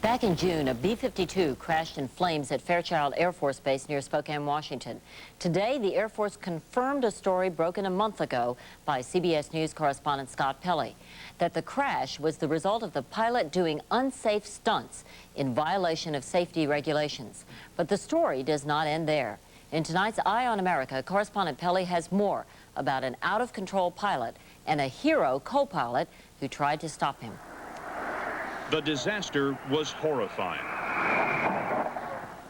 Back in June, a B-52 crashed in flames at Fairchild Air Force Base near Spokane, Washington. Today, the Air Force confirmed a story broken a month ago by CBS News correspondent Scott Pelley, that the crash was the result of the pilot doing unsafe stunts in violation of safety regulations. But the story does not end there. In tonight's Eye on America, correspondent Pelley has more about an out-of-control pilot and a hero co-pilot who tried to stop him. The disaster was horrifying.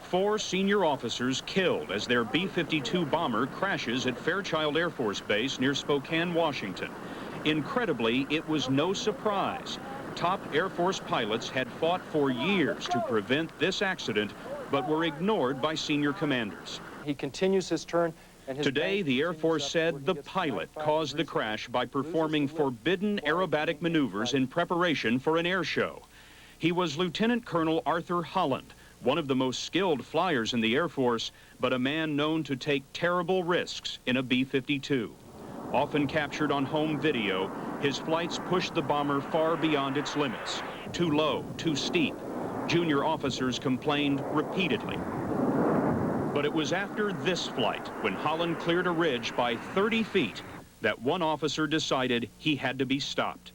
4 senior officers killed as their B-52 bomber crashes at Fairchild Air Force Base near Spokane, Washington. Incredibly, it was no surprise. Top Air Force pilots had fought for years to prevent this accident, but were ignored by senior commanders. He continues his turn. Today, the Air Force said the pilot caused the crash by performing forbidden aerobatic maneuvers in preparation for an air show. He was Lieutenant Colonel Arthur Holland, one of the most skilled flyers in the Air Force, but a man known to take terrible risks in a B-52. Often captured on home video, his flights pushed the bomber far beyond its limits. Too low, too steep. Junior officers complained repeatedly. But it was after this flight, when Holland cleared a ridge by 30 feet, that one officer decided he had to be stopped.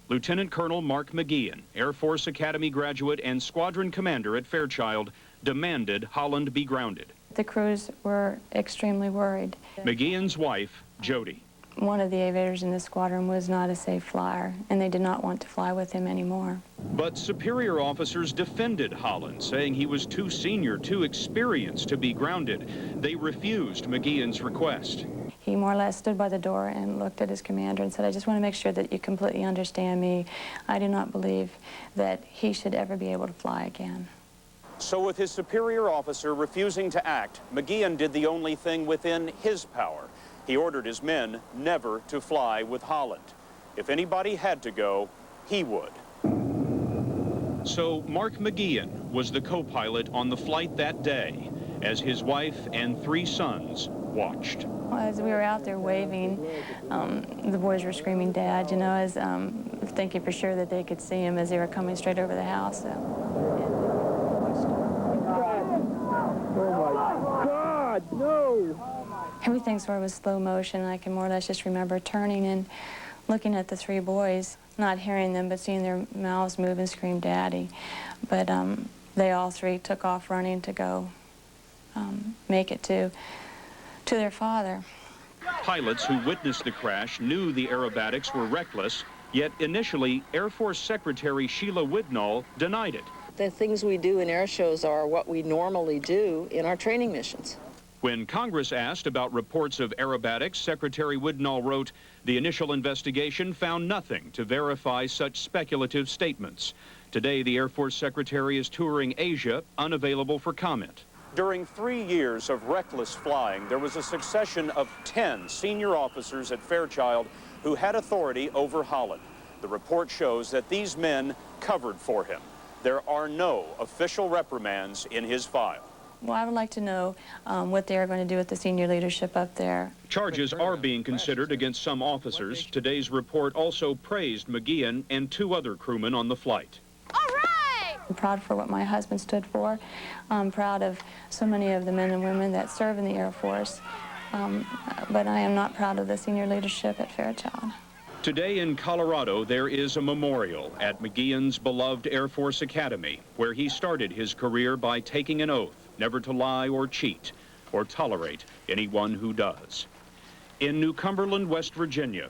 Lieutenant Colonel Mark McGeehan, Air Force Academy graduate and squadron commander at Fairchild, demanded Holland be grounded. The crews were extremely worried. McGeehan's wife, Jody. One of the aviators in the squadron was not a safe flyer, and they did not want to fly with him anymore. But superior officers defended Holland, saying he was too senior, too experienced to be grounded. They refused McGeehan's request. He more or less stood by the door and looked at his commander and said, "I just want to make sure that you completely understand me. I do not believe that he should ever be able to fly again." So with his superior officer refusing to act, McGeehan did the only thing within his power. He ordered his men never to fly with Holland. If anybody had to go, he would. So Mark McGeehan was the co-pilot on the flight that day, as his wife and 3 sons watched. As we were out there waving, the boys were screaming, "Dad," you know, as thinking for sure that they could see him as they were coming straight over the house. So. Oh my God, no! Everything sort of was slow motion. I can more or less just remember turning and looking at the 3 boys, not hearing them, but seeing their mouths move and scream, "Daddy." But they all 3 took off running to go make it to their father. Pilots who witnessed the crash knew the aerobatics were reckless, yet initially Air Force Secretary Sheila Widnall denied it. The things we do in air shows are what we normally do in our training missions. When Congress asked about reports of aerobatics, Secretary Widnall wrote, "The initial investigation found nothing to verify such speculative statements." Today, the Air Force Secretary is touring Asia, unavailable for comment. During 3 years of reckless flying, there was a succession of 10 senior officers at Fairchild who had authority over Holland. The report shows that these men covered for him. There are no official reprimands in his file. Well, I would like to know what they are going to do with the senior leadership up there. Charges are being considered against some officers. Today's report also praised McGeehan and 2 other crewmen on the flight. I'm proud for what my husband stood for. I'm proud of so many of the men and women that serve in the Air Force, but I am not proud of the senior leadership at Fairchild. Today in Colorado, there is a memorial at McGeehan's beloved Air Force Academy, where he started his career by taking an oath never to lie or cheat or tolerate anyone who does. In New Cumberland, West Virginia,